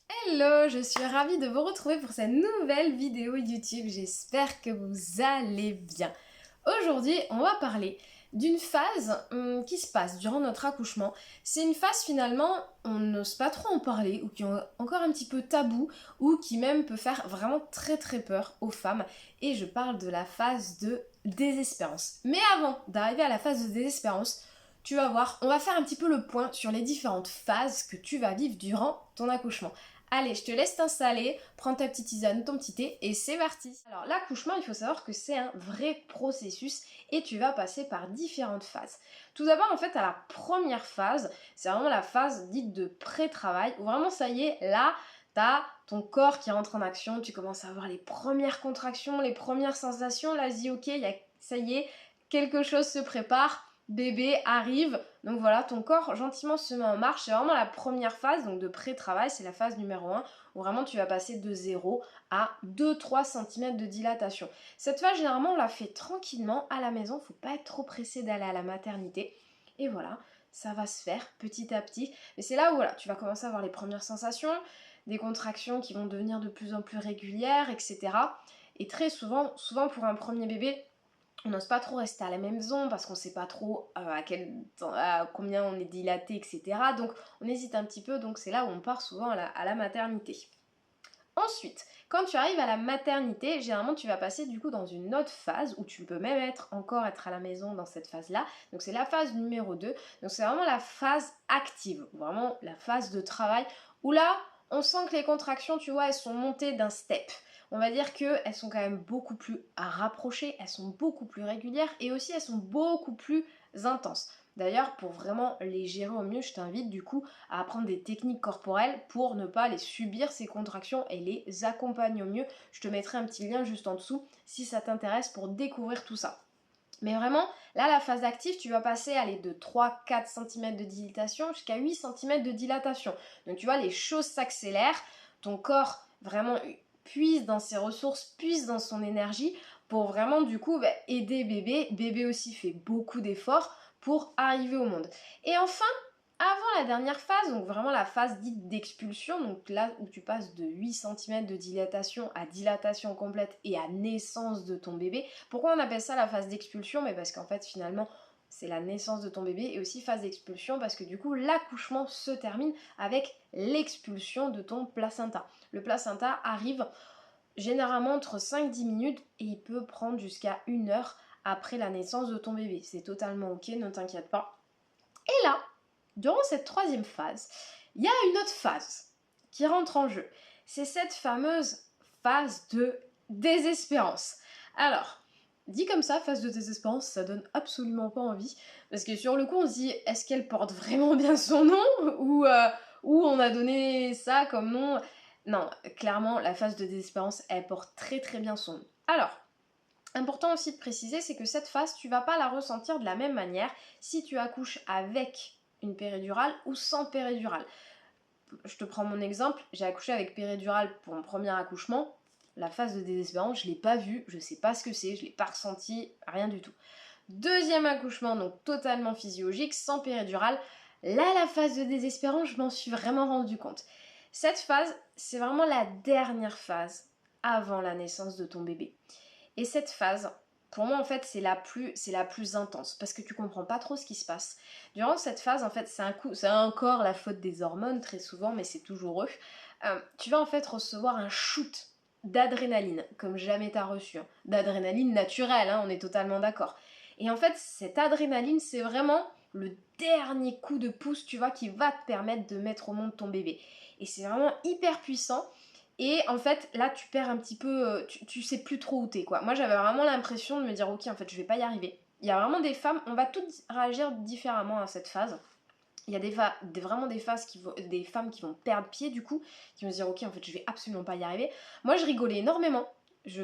Hello, je suis ravie de vous retrouver pour cette nouvelle vidéo YouTube. J'espère que vous allez bien. Aujourd'hui, on va parler d'une phase qui se passe durant notre accouchement. C'est une phase finalement, on n'ose pas trop en parler ou qui est encore un petit peu tabou ou qui même peut faire vraiment très très peur aux femmes. Et je parle de la phase de désespérance. Mais avant d'arriver à la phase de désespérance, tu vas voir, on va faire un petit peu le point sur les différentes phases que tu vas vivre durant ton accouchement. Allez, je te laisse t'installer, prends ta petite tisane, ton petit thé et c'est parti. Alors l'accouchement, il faut savoir que c'est un vrai processus et tu vas passer par différentes phases. Tout d'abord, en fait, à la première phase, c'est vraiment la phase dite de pré-travail où vraiment ça y est, là, t'as ton corps qui rentre en action, tu commences à avoir les premières contractions, les premières sensations, là, dis ok, ça y est, quelque chose se prépare, bébé arrive, donc voilà, ton corps gentiment se met en marche. C'est vraiment la première phase, donc de pré-travail, c'est la phase numéro 1, où vraiment tu vas passer de 0 à 2-3 cm de dilatation. Cette phase, généralement, on la fait tranquillement à la maison, faut pas être trop pressé d'aller à la maternité. Et voilà, ça va se faire petit à petit. Mais c'est là où voilà, tu vas commencer à avoir les premières sensations, des contractions qui vont devenir de plus en plus régulières, etc. Et très souvent pour un premier bébé, on n'ose pas trop rester à la maison parce qu'on ne sait pas trop à combien on est dilaté, etc. Donc on hésite un petit peu, donc c'est là où on part souvent à la maternité. Ensuite, quand tu arrives à la maternité, généralement tu vas passer du coup dans une autre phase où tu peux même être à la maison dans cette phase-là. Donc c'est la phase numéro 2. Donc c'est vraiment la phase active, vraiment la phase de travail où là, on sent que les contractions, tu vois, elles sont montées d'un step. On va dire qu'elles sont quand même beaucoup plus rapprochées, elles sont beaucoup plus régulières et aussi elles sont beaucoup plus intenses. D'ailleurs, pour vraiment les gérer au mieux, je t'invite du coup à apprendre des techniques corporelles pour ne pas les subir ces contractions et les accompagner au mieux. Je te mettrai un petit lien juste en dessous si ça t'intéresse pour découvrir tout ça. Mais vraiment, là, la phase active, tu vas passer de 3-4 cm de dilatation jusqu'à 8 cm de dilatation. Donc tu vois, les choses s'accélèrent, ton corps vraiment puise dans ses ressources, puise dans son énergie pour vraiment du coup aider bébé. Bébé aussi fait beaucoup d'efforts pour arriver au monde. Et enfin, avant la dernière phase, donc vraiment la phase dite d'expulsion, donc là où tu passes de 8 cm de dilatation à dilatation complète et à naissance de ton bébé. Pourquoi on appelle ça la phase d'expulsion? Mais parce qu'en fait finalement c'est la naissance de ton bébé et aussi phase d'expulsion parce que du coup l'accouchement se termine avec l'expulsion de ton placenta. Le placenta arrive généralement entre 5-10 minutes et il peut prendre jusqu'à 1 heure après la naissance de ton bébé. C'est totalement ok, ne t'inquiète pas. Et là, durant cette troisième phase, il y a une autre phase qui rentre en jeu. C'est cette fameuse phase de désespérance. Alors, dit comme ça, phase de désespérance, ça donne absolument pas envie. Parce que sur le coup, on se dit, est-ce qu'elle porte vraiment bien son nom ou on a donné ça comme nom? Non, clairement, la phase de désespérance, elle porte très très bien son nom. Alors, important aussi de préciser, c'est que cette phase, tu vas pas la ressentir de la même manière si tu accouches avec une péridurale ou sans péridurale. Je te prends mon exemple, j'ai accouché avec péridurale pour mon premier accouchement. La phase de désespérance, je l'ai pas vue, je sais pas ce que c'est, je l'ai pas ressenti, rien du tout. Deuxième accouchement, donc totalement physiologique, sans péridurale. Là, la phase de désespérance, je m'en suis vraiment rendu compte. Cette phase, c'est vraiment la dernière phase avant la naissance de ton bébé. Et cette phase, pour moi, en fait, c'est la plus intense parce que tu comprends pas trop ce qui se passe. Durant cette phase, en fait, c'est encore la faute des hormones très souvent, mais c'est toujours eux. Tu vas en fait recevoir un shoot d'adrénaline comme jamais t'as reçu, hein. D'adrénaline naturelle, hein, on est totalement d'accord. Et en fait, cette adrénaline, c'est vraiment le dernier coup de pouce, tu vois, qui va te permettre de mettre au monde ton bébé. Et c'est vraiment hyper puissant. Et en fait, là, tu perds un petit peu, tu sais plus trop où t'es, quoi. Moi, j'avais vraiment l'impression de me dire, ok, en fait, je vais pas y arriver. Il y a vraiment des femmes, on va toutes réagir différemment à cette phase. Il y a vraiment des femmes qui vont perdre pied, du coup, qui vont se dire, ok, en fait, je vais absolument pas y arriver. Moi, je rigolais énormément.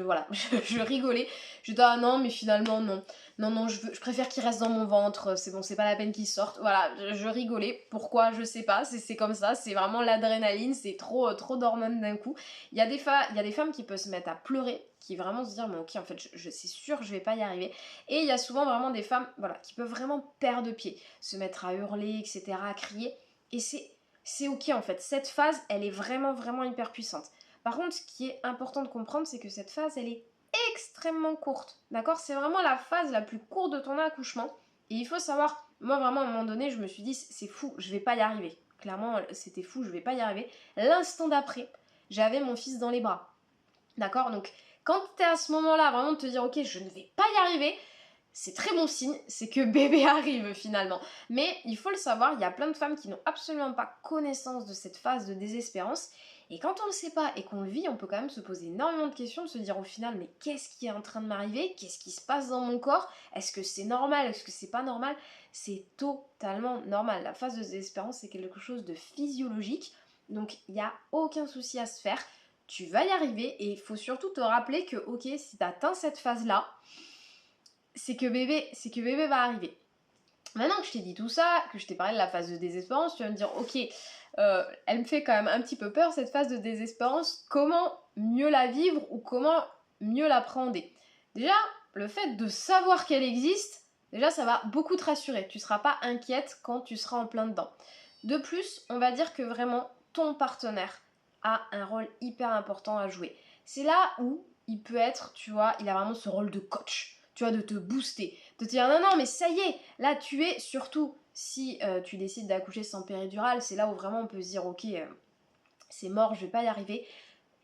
Voilà, je rigolais. Je dis, ah non, mais finalement, non. Non, non, je préfère qu'il reste dans mon ventre. C'est bon, c'est pas la peine qu'il sorte. Voilà, je rigolais. Pourquoi? Je sais pas. C'est comme ça. C'est vraiment l'adrénaline. C'est trop d'hormones d'un coup. Il y a des femmes qui peuvent se mettre à pleurer, qui vraiment se dire, mais ok, en fait, c'est sûr, je vais pas y arriver. Et il y a souvent vraiment des femmes, voilà, qui peuvent vraiment perdre pied, se mettre à hurler, etc., à crier. Et c'est c'est ok en fait. Cette phase, elle est vraiment, vraiment hyper puissante. Par contre, ce qui est important de comprendre, c'est que cette phase, elle est extrêmement courte, d'accord? C'est vraiment la phase la plus courte de ton accouchement. Et il faut savoir, moi vraiment à un moment donné, je me suis dit, c'est fou, je vais pas y arriver. Clairement, c'était fou, je vais pas y arriver. L'instant d'après, j'avais mon fils dans les bras. D'accord? Donc, quand tu es à ce moment-là, vraiment de te dire, ok, je ne vais pas y arriver, c'est très bon signe, c'est que bébé arrive finalement. Mais il faut le savoir, il y a plein de femmes qui n'ont absolument pas connaissance de cette phase de désespérance. Et quand on ne le sait pas et qu'on le vit, on peut quand même se poser énormément de questions, de se dire au final, mais qu'est-ce qui est en train de m'arriver? Qu'est-ce qui se passe dans mon corps? Est-ce que c'est normal? Est-ce que c'est pas normal? C'est totalement normal. La phase de désespérance, c'est quelque chose de physiologique. Donc il n'y a aucun souci à se faire. Tu vas y arriver et il faut surtout te rappeler que, ok, si tu atteins cette phase-là, c'est que bébé va arriver. Maintenant que je t'ai dit tout ça, que je t'ai parlé de la phase de désespérance, tu vas me dire, ok, elle me fait quand même un petit peu peur cette phase de désespérance, comment mieux la vivre ou comment mieux l'appréhender? Déjà, le fait de savoir qu'elle existe, déjà ça va beaucoup te rassurer, tu ne seras pas inquiète quand tu seras en plein dedans. De plus, on va dire que vraiment ton partenaire a un rôle hyper important à jouer. C'est là où il peut être, tu vois, il a vraiment ce rôle de coach, tu vois, de te booster, de te dire non, non, mais ça y est, là tu es, surtout si tu décides d'accoucher sans péridurale, c'est là où vraiment on peut se dire ok, c'est mort, je vais pas y arriver.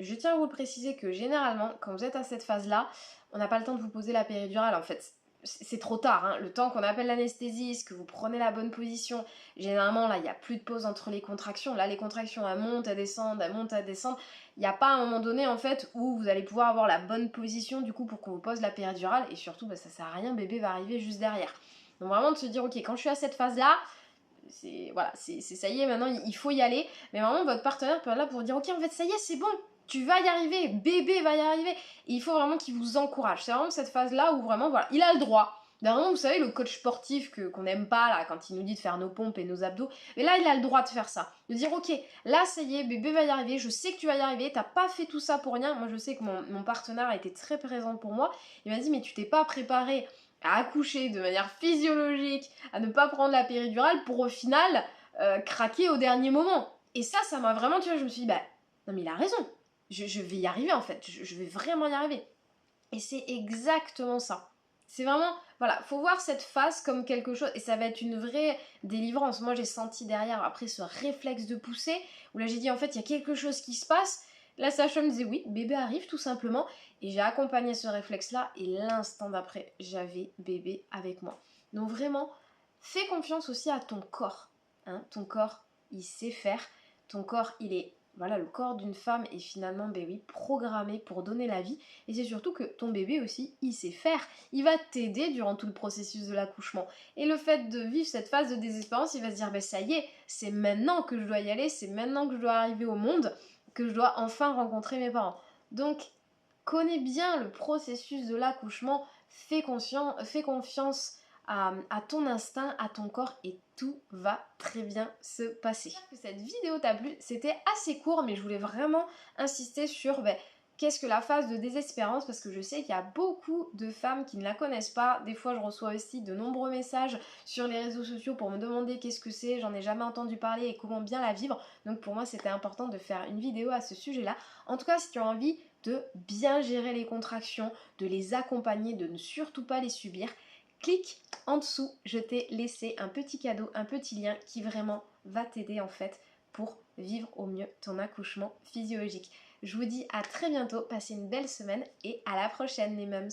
Je tiens à vous le préciser que généralement, quand vous êtes à cette phase-là, on n'a pas le temps de vous poser la péridurale en fait. C'est trop tard, hein. Le temps qu'on appelle l'anesthésiste, que vous prenez la bonne position, généralement là il n'y a plus de pause entre les contractions. Là les contractions elles montent, elles descendent, elles montent, elles descendent. Il n'y a pas un moment donné en fait où vous allez pouvoir avoir la bonne position du coup pour qu'on vous pose la péridurale et surtout bah, ça sert à rien, bébé va arriver juste derrière. Donc vraiment de se dire ok quand je suis à cette phase là, c'est voilà, c'est ça y est maintenant il faut y aller. Mais vraiment votre partenaire peut être là pour dire ok en fait ça y est c'est bon. Tu vas y arriver, bébé va y arriver. Et il faut vraiment qu'il vous encourage. C'est vraiment cette phase-là où vraiment, voilà, il a le droit. Vraiment, vous savez, le coach sportif qu'on n'aime pas, là, quand il nous dit de faire nos pompes et nos abdos. Mais là, il a le droit de faire ça. De dire, ok, là, ça y est, bébé va y arriver. Je sais que tu vas y arriver. T'as pas fait tout ça pour rien. Moi, je sais que mon partenaire a été très présent pour moi. Il m'a dit, mais tu t'es pas préparé à accoucher de manière physiologique, à ne pas prendre la péridurale pour au final craquer au dernier moment. Et ça m'a vraiment, tu vois, je me suis dit, bah, non, mais il a raison. Je vais y arriver en fait, je vais vraiment y arriver. Et c'est exactement ça. C'est vraiment, voilà, faut voir cette phase comme quelque chose, et ça va être une vraie délivrance. Moi j'ai senti derrière, après ce réflexe de pousser, où là j'ai dit en fait il y a quelque chose qui se passe. La sage-femme me disait oui, bébé arrive tout simplement, et j'ai accompagné ce réflexe-là, et l'instant d'après, j'avais bébé avec moi. Donc vraiment, fais confiance aussi à ton corps. Hein, ton corps, il sait faire. Ton corps, il est voilà, le corps d'une femme est finalement, ben oui, programmé pour donner la vie. Et c'est surtout que ton bébé aussi, il sait faire. Il va t'aider durant tout le processus de l'accouchement. Et le fait de vivre cette phase de désespérance, il va se dire, ben ça y est, c'est maintenant que je dois y aller, c'est maintenant que je dois arriver au monde, que je dois enfin rencontrer mes parents. Donc, connais bien le processus de l'accouchement, fais confiance à ton instinct, à ton corps et tout va très bien se passer. J'espère que cette vidéo t'a plu, c'était assez court mais je voulais vraiment insister sur qu'est-ce que la phase de désespérance parce que je sais qu'il y a beaucoup de femmes qui ne la connaissent pas. Des fois je reçois aussi de nombreux messages sur les réseaux sociaux pour me demander qu'est-ce que c'est, j'en ai jamais entendu parler et comment bien la vivre. Donc pour moi c'était important de faire une vidéo à ce sujet-là. En tout cas si tu as envie de bien gérer les contractions, de les accompagner, de ne surtout pas les subir, clique en dessous, je t'ai laissé un petit cadeau, un petit lien qui vraiment va t'aider en fait pour vivre au mieux ton accouchement physiologique. Je vous dis à très bientôt, passez une belle semaine et à la prochaine les mums.